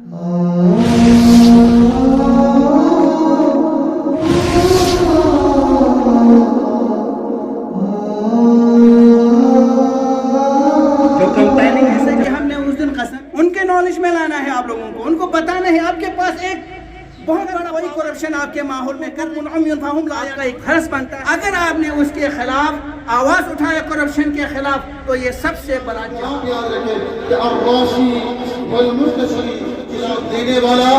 उनके नॉलेज में लाना है आप लोगों को, उनको बताना है आपके पास एक बहुत बड़ा वही करप्शन आपके माहौल में आपका एक फर्ज बनता है। अगर आपने उसके खिलाफ आवाज उठाया करप्शन के खिलाफ, तो ये सबसे बड़ा देने वाला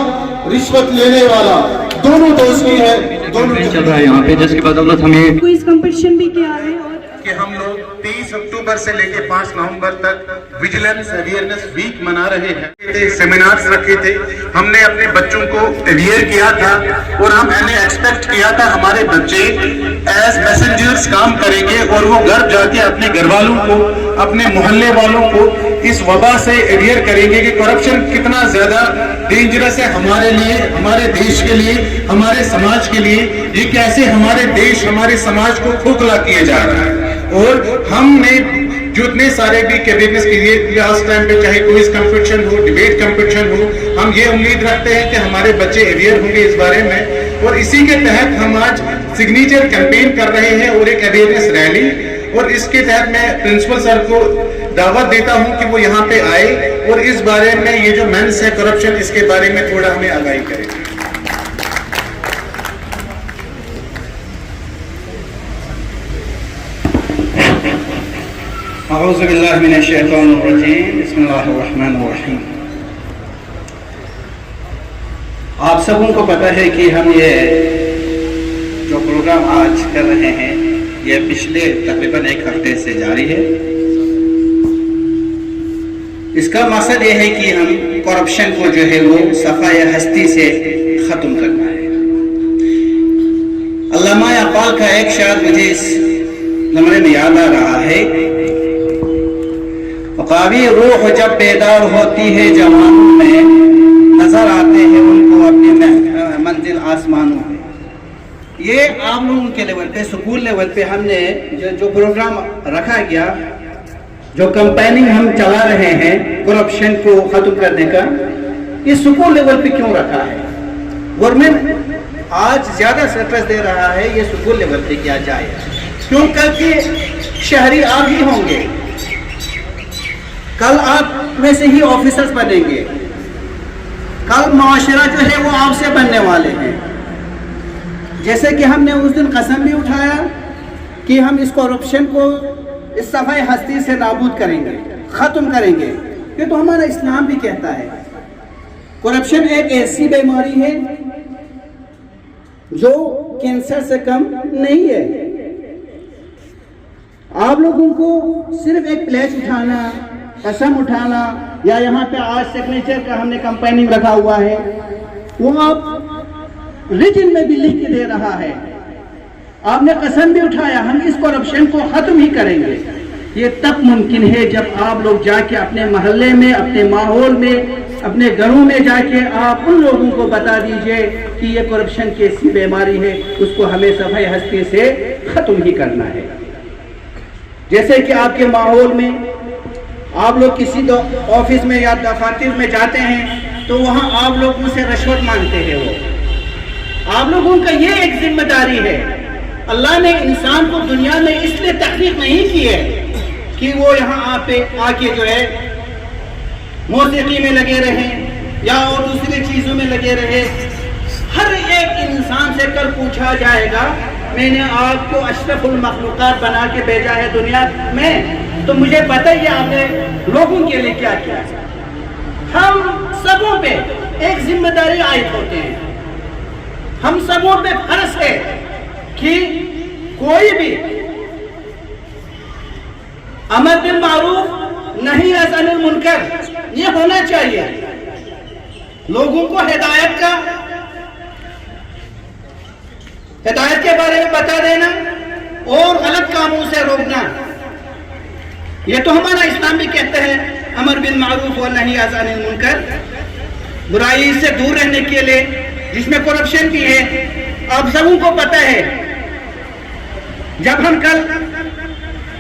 रिश्वत लेने वाला दोनों दोस्ती है, दोनों चल रहा है यहाँ पे, जिसकी बदौलत हमें क्विज कंपटीशन भी किया है और कि हम लोग 23 अक्टूबर से लेकर 5 नवंबर तक विजिलेंस अवेयरनेस वीक मना रहे हैं। सेमिनार्स रखे थे, हमने अपने बच्चों को अवेयर किया था और हमने एक्सपेक्ट किया था हमारे बच्चे एज मैसेंजर्स काम करेंगे और वो घर जाके अपने घर वालों को, अपने मोहल्ले वालों को इस वबा से अवेयर करेंगे कि करप्शन कितना ज्यादा डेंजरस है हमारे लिए, हमारे देश के लिए, हमारे समाज के लिए, ये कैसे हमारे देश, हमारे समाज को खोखला किया जा रहा है। और हमने जो इतने सारे भी अवेयरनेस किए लास्ट टाइम पे, चाहे क्विज कंपटीशन हो, डिबेट कंपटीशन हो, हम ये उम्मीद रखते हैं कि हमारे बच्चे अवेयर होंगे इस बारे में। और इसी के तहत हम आज सिग्नेचर कैंपेन कर रहे हैं और एक अवेयरनेस रैली, और इसके तहत मैं प्रिंसिपल सर को दावत देता हूं कि वो यहाँ पे आए और इस बारे में, ये जो मेंस है करप्शन, इसके बारे में थोड़ा हमें आगाही करें। अऊज़ु बिल्लाहि मिनश शैतानिर रजीम, बिस्मिल्लाहिर रहमानिर रहीम। आप सबों को पता है कि हम ये जो प्रोग्राम आज कर रहे हैं, ये पिछले तकरीबन 1 हफ्ते से जारी है। इसका मकसद ये है कि हम करप्शन को जो है वो सफाए हस्ती से खत्म करना है। अल्लामा इकबाल का एक शायर मुझे इस ज़माने में याद आ रहा है, क़ावी रूह जब बेदार होती है जवानों में, नजर आते हैं उनको अपने मंजिल आसमानों में। ये आप लोगों के लेवल पे, स्कूल लेवल पे हमने जो प्रोग्राम रखा गया, जो कैंपेनिंग हम चला रहे हैं करप्शन को खत्म करने का, ये स्कूल लेवल पे क्यों रखा है? गवर्नमेंट आज ज्यादा स्ट्रेस दे रहा है ये स्कूल लेवल पे किया जाए, क्यों? क्योंकि शहरी आप ही होंगे, कल आप में से ही ऑफिसर्स बनेंगे, कल मुआशरा जो है वो आपसे बनने वाले हैं। जैसे कि हमने उस दिन कसम भी उठाया कि हम इस करप्शन को इस सफाई हस्ती से नाबूद करेंगे, खत्म करेंगे। ये तो हमारा इस्लाम भी कहता है। करप्शन एक ऐसी बीमारी है जो कैंसर से कम नहीं है। आप लोगों को सिर्फ एक प्लेज उठाना, कसम उठाना, या यहाँ पे आज सिग्नेचर का हमने कैंपेनिंग रखा हुआ है, वो आप रिटन में भी लिख के दे रहा है। आपने कसम भी उठाया हम इस करप्शन को खत्म ही करेंगे। ये तब मुमकिन है जब आप लोग जाके अपने मोहल्ले में, अपने माहौल में, अपने घरों में जाके आप उन लोगों को बता दीजिए कि ये करप्शन कैसी बीमारी है, उसको हमें सफाई हस्ती से खत्म ही करना है। जैसे कि आपके माहौल में आप लोग किसी ऑफिस में या दफातर में जाते हैं तो वहां आप लोगों से रिश्वत मांगते हैं। वो आप लोगों का ये एक जिम्मेदारी है। अल्लाह ने इंसान को दुनिया में इसलिए तख्लीक नहीं की है कि वो यहाँ पे आके जो है मौसीकी में लगे रहे या और दूसरी चीजों में लगे रहे। हर एक इंसान से कल पूछा जाएगा, मैंने आपको अशरफुल मखलूकात बना के भेजा है दुनिया में, तो मुझे बताइए आपने लोगों के लिए क्या किया है। हम सबों पे एक जिम्मेदारी आयद होते हैं। हम सबों पे फर्ज है कि कोई भी अमर बिल मारूफ नहीं अनिल मुनकर, ये होना चाहिए। लोगों को हिदायत के बारे में बता देना और गलत कामों से रोकना, ये तो हमारा इस्लाम भी कहता है, अमर बिल मारूफ व नही अनिल मुनकर, बुराई से दूर रहने के लिए, जिसमें करप्शन भी है। आप सबों को पता है जब हम कल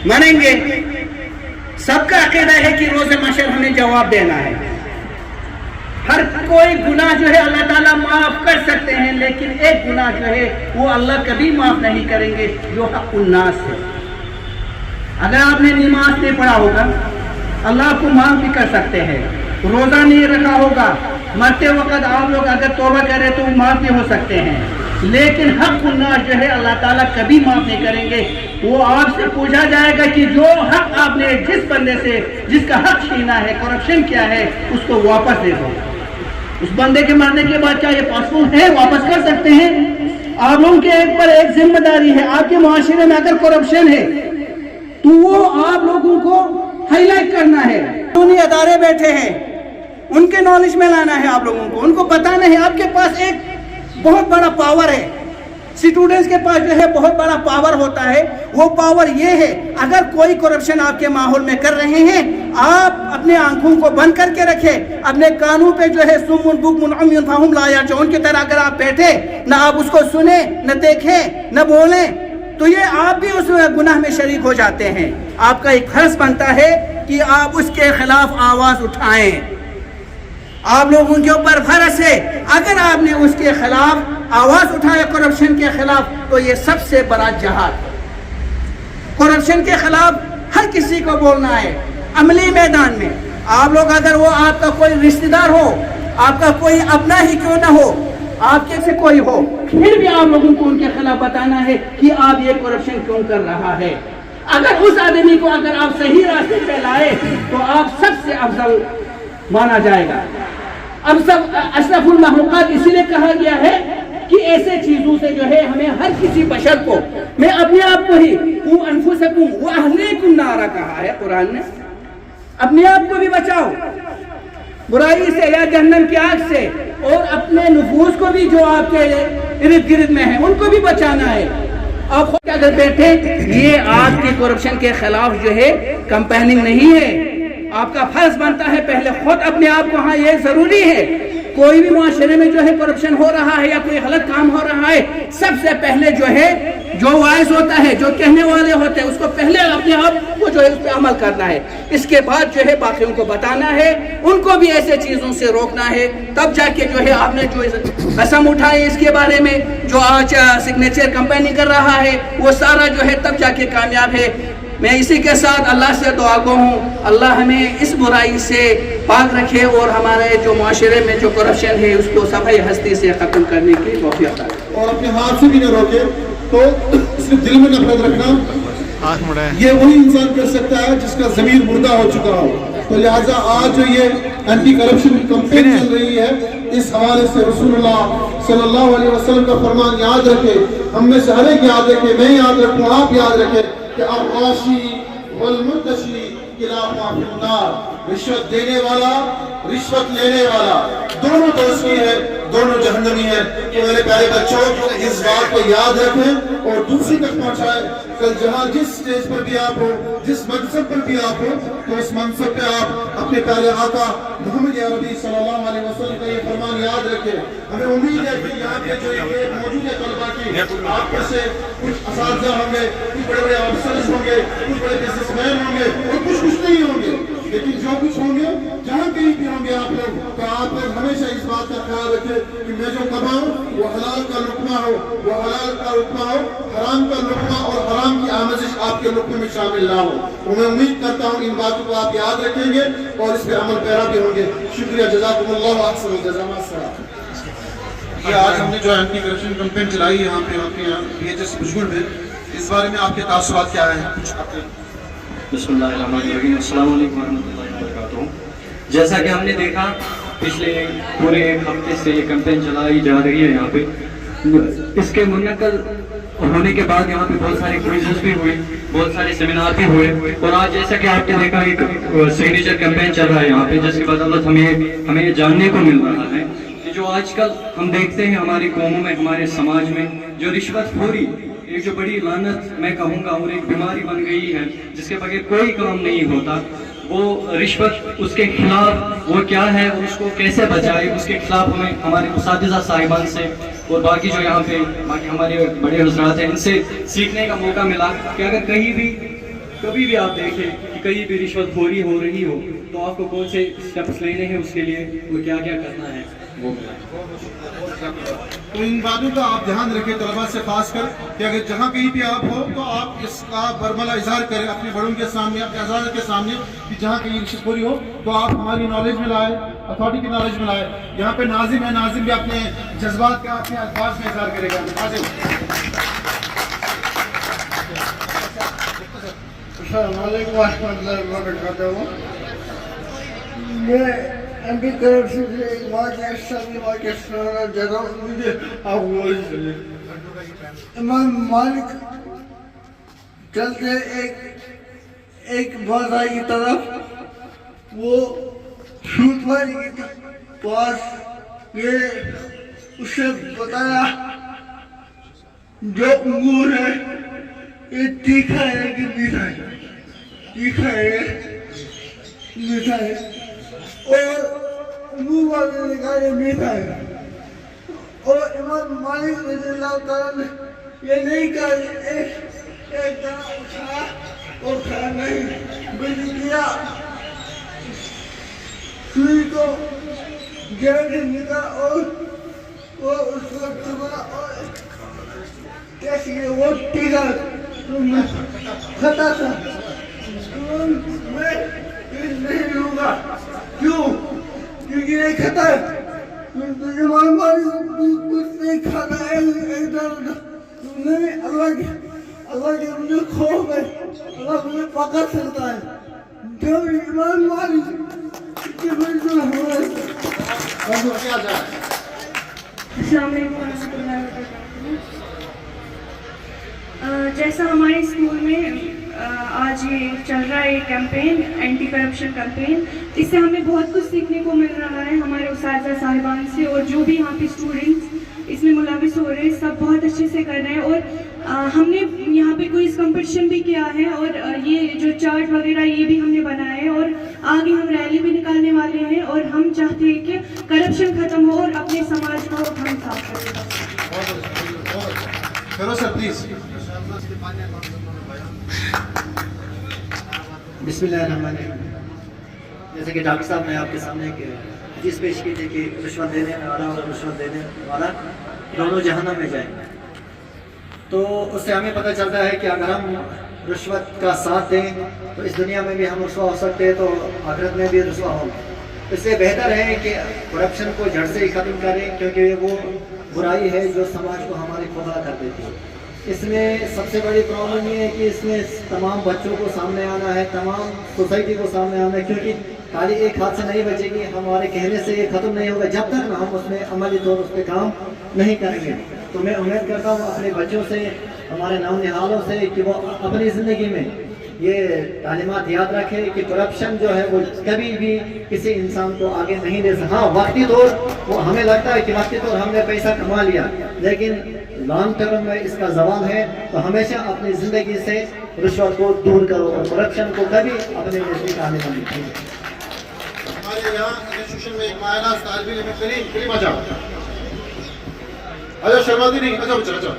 मनेंगे, सबका अकीदा है कि रोज़े महशर हमें जवाब देना है। हर कोई गुनाह जो है अल्लाह ताला माफ कर सकते हैं, लेकिन एक गुनाह जो है वो अल्लाह कभी माफ नहीं करेंगे, जो हक़ुन्नास है। अगर आपने नमाज नहीं पढ़ा होगा अल्लाह आपको माफ भी कर सकते हैं, रोज़ा नहीं रखा होगा, मरते वक्त आप लोग अगर तौबा करें तो माफ भी हो सकते हैं, लेकिन हक़ुन्नास जो है अल्लाह ताला कभी माफ नहीं करेंगे। वो आपसे पूछा जाएगा कि जो हक आपने जिस बंदे से जिसका हक छीना है, करप्शन किया है, उसको वापस दे दो। उस बंदे के मरने के बाद क्या ये पॉसिबल है? वापस कर सकते हैं? आप लोगों के पर एक जिम्मेदारी है, आपके मुआशरे में अगर करप्शन है तो वो आप लोगों को हाईलाइट करना है। कानूनी अदारे बैठे हैं, उनके नॉलेज में लाना है आप लोगों को, उनको बताना है आपके पास एक बहुत बड़ा पावर है। स्टूडेंट्स के पास जो है बहुत बड़ा पावर होता है, वो पावर ये है, अगर कोई करप्शन आपके माहौल में कर रहे हैं, आप अपने आंखों को बंद करके रखें, अपने कानों पे जो है सुम्मुन बुकमुन उम्युन फहुम ला यरजऊन की तरह अगर आप बैठे, ना आप उसको सुने, न देखें, न बोलें, तो ये आप भी उस गुनाह में शरीक हो जाते हैं। आपका एक फर्ज बनता है कि आप उसके खिलाफ आवाज उठाएं। आप लोगों के ऊपर फर्ज है, अगर आपने उसके खिलाफ आवाज उठाया करप्शन के खिलाफ, तो ये सबसे बड़ा जिहाद। करप्शन के खिलाफ हर किसी को बोलना है अमली मैदान में। आप लोग अगर वो आपका कोई रिश्तेदार हो, आपका कोई अपना ही क्यों ना हो, आपके से कोई हो, फिर भी आप लोगों को उनके खिलाफ बताना है कि आप ये करप्शन क्यों कर रहा है। अगर उस आदमी को अगर आप सही रास्ते पे लाए तो आप सबसे अफजल माना जाएगा। अब सब अशरफुल मखलूकात इसीलिए कहा गया है कि ऐसे चीजों से जो है हमें हर किसी बशर को, मैं अपने आप को ही अनफुसकुम व अहलीकुम नारा कहा है कुरान ने, अपने आप को भी बचाओ बुराई से या जहन्नम की आग से, और अपने नुफूस को भी जो आपके इर्द गिर्द में है उनको भी बचाना है। आप खुद अगर बैठे, ये आपके करप्शन के खिलाफ जो है कैंपेनिंग नहीं है। आपका फर्ज बनता है पहले खुद अपने आप को, हाँ ये जरूरी है, कोई भी मुआशरे में जो है करप्शन हो रहा है या कोई गलत काम हो रहा है, सबसे पहले जो है जो वाइस होता है, जो कहने वाले होते हैं, उसको पहले अपने आप को जो है उस पर अमल करना है। इसके बाद जो है बाकियों को बताना है, उनको भी ऐसे चीजों से रोकना है, तब जाके जो है आपने जो कसम उठाई इसके बारे में, जो आज सिग्नेचर कंपेनिंग कर रहा है, वो सारा जो है तब जाके कामयाब है। मैं इसी के साथ अल्लाह से दुआ गो हूँ, अल्लाह हमें इस बुराई से पाक रखे और हमारे जो माशरे में जो करप्शन है उसको सफाई हस्ती से ख़त्म करने की तौफीक अता करे। और अपने हाथ से भी न रोके, तो सिर्फ दिल में नफरत रखना ये वही इंसान कर सकता है जिसका ज़मीर मुर्दा हो चुका हो। तो लिहाजा आज जो ये एंटी करप्शन कैंपेन चल रही है, इस हवाले से रसूलुल्लाह सल्लल्लाहु अलैहि वसल्लम का फरमान याद रखे, हम में से हर एक याद रखे, मैं याद रखूँ, आप याद रखें कि अर्राशी वल मुंतशी खिलाफ नार, रिश्वत देने वाला, रिश्वत लेने वाला दोनों दोस्ती है, दोनों जहन्नमी है। तो मेरे प्यारे बच्चों, इस बात को याद रखें और दूसरी तक पहुंचाएं। कल जहां जिस स्टेज पर भी आप हो, जिस मनसब पर भी आप हो, तो उस मनसब पे आप अपने प्यारे आका मोहम्मद अरबी सल्लल्लाहु अलैहि वसल्लम का ये फरमान याद रखें। हमें उम्मीद है कि यहाँ पे जो ये मौजूद है तलबा की, आप में से कुछ असातिज़ा होंगे, कुछ बड़े बड़े अफसर होंगे, कुछ बड़े बिजनेसमैन होंगे और कुछ नहीं होंगे, लेकिन जो कुछ होंगे, जहाँ कहीं भी होंगे आप लोग, तो आप लोग हमेशा इस बात का ख्याल रखें कि मैं जो कमाऊं वो हलाल का लुक़मा हो, वो हलाल का लुक़मा हो, हराम का लुक़मा और हराम की आमजिश आपके लुक़मे में शामिल ना हो। तो मैं उम्मीद करता हूँ इन बातों को आप याद रखेंगे और इस पर अमल पैरा भी होंगे। शुक्रिया, जज़ाकुमुल्लाह अहसनुल जज़ा। ये आज हमने जो एंटी करप्शन कैंपेन चलाई है यहाँ पे आपके यहाँ BHS भुजगुड़ में, इस बारे में आपके तासुरात क्या है? कुछ आपके बिस्मिल्लाहिर्रहमानिर्रहीम, अस्सलाम वालेकुम वरहमतुल्लाहि वबरकातुहू। जैसा कि हमने देखा पिछले पूरे एक हफ्ते से ये कैंपेन चलाई जा रही है यहाँ पे, इसके मुनक्कद होने के बाद यहाँ पे बहुत सारे क्विज़ेस भी हुए, बहुत सारे सेमिनार भी हुए, और आज जैसा कि आपने देखा एक सिग्नेचर कैंपेन चल रहा है यहाँ पे, जिसकी बदौलत हमें ये जानने को मिल रहा है कि जो आजकल हम देखते हैं हमारी कौमों में, हमारे समाज में जो रिश्वतखोरी एक जो बड़ी लानत मैं कहूँगा और एक बीमारी बन गई है, जिसके बगैर कोई काम नहीं होता, वो रिश्वत, उसके खिलाफ वो क्या है और उसको कैसे बचाए, उसके खिलाफ हमें हमारे उस्तादिज़ा साहिबान से और बाकी जो यहाँ पे बाकी हमारे बड़े हज़रात हैं, इनसे सीखने का मौका मिला कि अगर कहीं भी कभी भी आप देखें कि कहीं भी रिश्वतखोरी हो रही हो تو آپ کو کون سے اسٹیپس لینے ہیں اس کے لیے اور کیا کیا کرنا ہے وہ بتائیں. تو ان باتوں کا آپ دھیان رکھیں طلباء سے خاص کر کہ اگر جہاں کہیں بھی آپ ہو تو آپ اس کا برملا اظہار کریں اپنے بڑوں کے سامنے, اپنے عزائز کے سامنے, کہ جہاں کہیں رشوت خوری ہو تو آپ ہماری نالج میں لائیں, اتھارٹی کی نالج میں لائیں. یہاں پہ ناظم ہے, ناظم بھی اپنے جذبات کا اپنے الفاظ میں اظہار کرے گا. السلام علیکم ورحمۃ اللہ وبرکاتہ. میں اینٹی کرپشن سے ایک بات سنانا چاہتا ہوں. مجھے امام مالک چلتے ایک بادشاہ کی طرف, وہ سود والی کے پاس گئے. اس سے بتایا جو انگور ہے یہ تیکھا ہے کہ میٹھا ہے, تیکھا ہے میٹھا ہے, اور انگور والے نے کہا یہ میٹھا ہے. اور امام مالک رضی اللہ تعالیٰ نے یہ نہیں کہا, ایک طرح اٹھا اور کھا نہیں بل کیا, سوئی کو گیٹ نکلا اور اس کو چبا اور کیسی ہے وہ ٹیکا کھتا تھا. میں نہیں لوں گا. کیوں؟ کیونکہ نہیں کھتا ہے. امام مالک کچھ نہیں کھانا ہے. نہیں, اللہ کے مجھے خوف ہے, اللہ مجھے پکڑ سکتا ہے. جب امام مالک کے بلکل ہمارے السلام علیکم ورحمۃ اللہ وبرکاتہ. جیسا ہمارے اسکول میں آج یہ چل رہا ہے کیمپین, اینٹی کرپشن کیمپین, اس سے ہمیں بہت کچھ سیکھنے کو مل رہا ہے ہمارے اساتذہ صاحبان سے, اور جو بھی یہاں پہ اسٹوڈنٹس اس میں ملوث ہو رہے ہیں سب بہت اچھے سے کر رہے ہیں. اور ہم نے یہاں پہ کوئی کمپٹیشن بھی کیا ہے, اور یہ جو چارٹ وغیرہ یہ بھی ہم نے بنایا ہے, اور آگے ہم ریلی بھی نکالنے والے ہیں, اور ہم چاہتے ہیں کہ کرپشن ختم ہو اور اپنے سماج کو ہم صاف کریں. بسم اللہ الرحمن الرحیم. جیسے کہ ڈاکٹر صاحب نے آپ کے سامنے ایک حدیث پیش کی تھی کہ رشوت دینے والا اور رشوت دینے والا دونوں جہنم میں جائیں گے. تو اس سے ہمیں پتہ چلتا ہے کہ اگر ہم رشوت کا ساتھ دیں تو اس دنیا میں بھی ہم رسوا ہو سکتے ہیں, تو آخرت میں بھی رسوا ہوں. اس سے بہتر ہے کہ کرپشن کو جڑ سے ہی ختم کریں, کیونکہ وہ برائی ہے جو سماج کو ہمارے کھوکھلا کر دیتی ہے. اس میں سب سے بڑی پرابلم یہ ہے کہ اس میں تمام بچوں کو سامنے آنا ہے, تمام سوسائٹی کو سامنے آنا ہے, کیونکہ خالی ایک ہاتھ سے نہیں بچے گی. ہمارے کہنے سے یہ ختم نہیں ہوگا جب تک ہم اس میں عملی طور اس پہ کام نہیں کریں گے. تو میں امید کرتا ہوں اپنے بچوں سے, ہمارے نونہالوں سے, کہ وہ اپنی زندگی میں یہ تعلیمات یاد رکھے کہ کرپشن جو ہے وہ کبھی بھی کسی انسان کو آگے نہیں دے سکتا. ہاں وقتی طور وہ ہمیں لگتا ہے کہ وقتی طور ہم نے پیسہ کما لیا, لیکن لانگ ٹرم میں اس کا زوال ہے. تو ہمیشہ اپنی زندگی سے رشوت کو دور کرو اور کرپشن کو کبھی اپنے نزدیک آنے نہ دیں. ہمارے یہاں انسٹیٹیوشن میں ایک مائلہ طالب علم ہے, کریم آجا شرماتی نہیں, اچھا بچہ اچھا.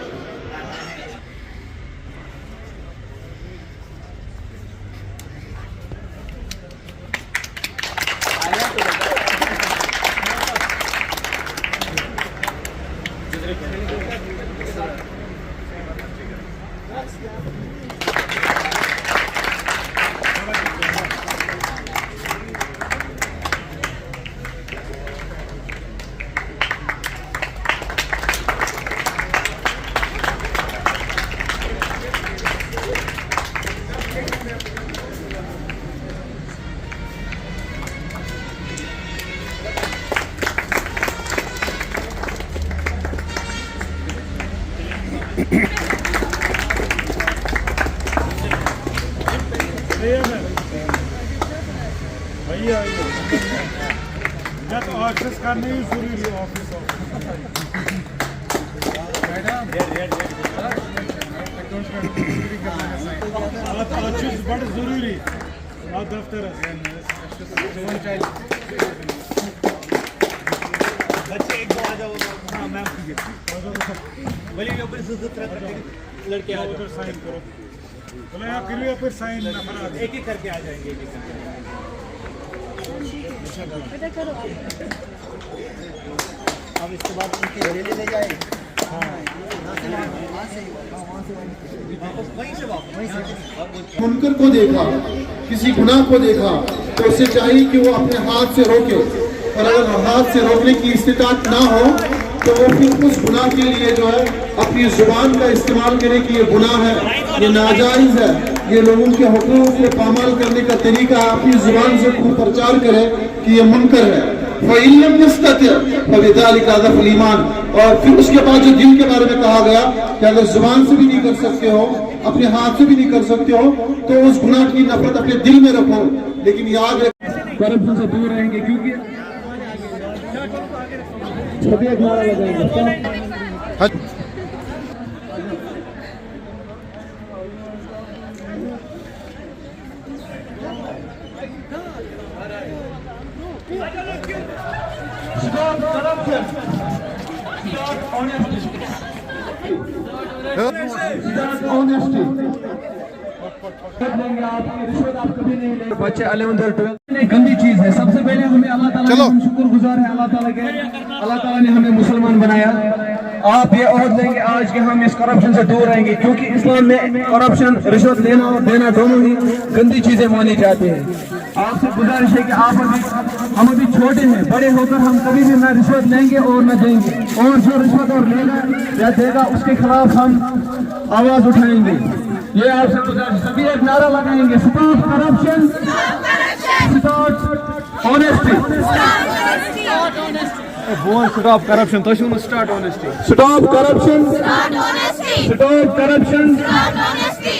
آفس کرنے ضروری آفس بڑھ ضروری دفتر بچے ایک دو آ جاؤ. ہاں میم لڑکے سائن کرو, بولے آپ پھر سائن ایک ایک کر کے آ جائیں گے. अब इसके बाद उनकी रैली ले जाए मुनकर को देखा, किसी गुनाह को देखा, तो उससे चाहिए कि वो अपने हाथ से रोके, और अगर हाथ से रोकने की इस्तिताअत ना हो तो वो फिर उस गुनाह के लिए जो है अपनी जुबान का इस्तेमाल करे कि ये गुनाह है, ये नाजायज है, ये लोगों के हुकूक को पामाल करने का तरीका है, अपनी जुबान से खूब प्रचार करे कि ये मुनकर है। फ़इल्लम यस्तति' फ़बिज़ालिका ज़फ़्ल ईमान। और फिर उसके बाद जो दिल के बारे में कहा गया कि अगर जुबान से भी नहीं कर सकते हो, अपने हाथ से भी नहीं कर सकते हो, तो उस गुनाह की नफरत अपने दिल में रखो, लेकिन याद रखो करप्शन से दूर रहेंगे, क्योंकि छवि एक नारा लगाएंगे। बच्चे 11 और 12 गंदी चीज है। सबसे पहले हमें अल्लाह ताला का शुक्रगुजार है, अल्लाह ताला ने हमें मुसलमान बनाया। आप ये ओहद लेंगे आज कि हम इस करप्शन से दूर रहेंगे, क्योंकि इस्लाम में करप्शन, रिश्वत लेना और देना दोनों ही गंदी चीजें मानी जाती हैं। आपसे गुजारिश है कि हम अभी छोटे हैं, बड़े होकर हम कभी भी न रिश्वत लेंगे और न देंगे, और जो रिश्वत और लेगा या देगा उसके खिलाफ हम आवाज उठाएंगे। ये आपसे गुजारिश, सभी एक नारा लगाएंगे, stop corruption, start honesty. Stop corruption. तो शुरू start honesty. Stop corruption, Start honesty. Stop corruption. Start honesty.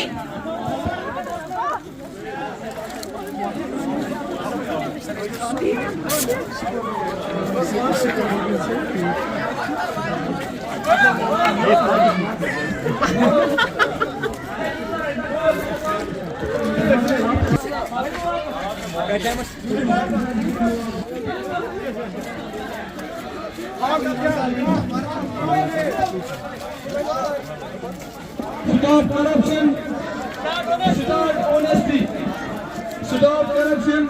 Stop corruption, start honesty. Stop corruption.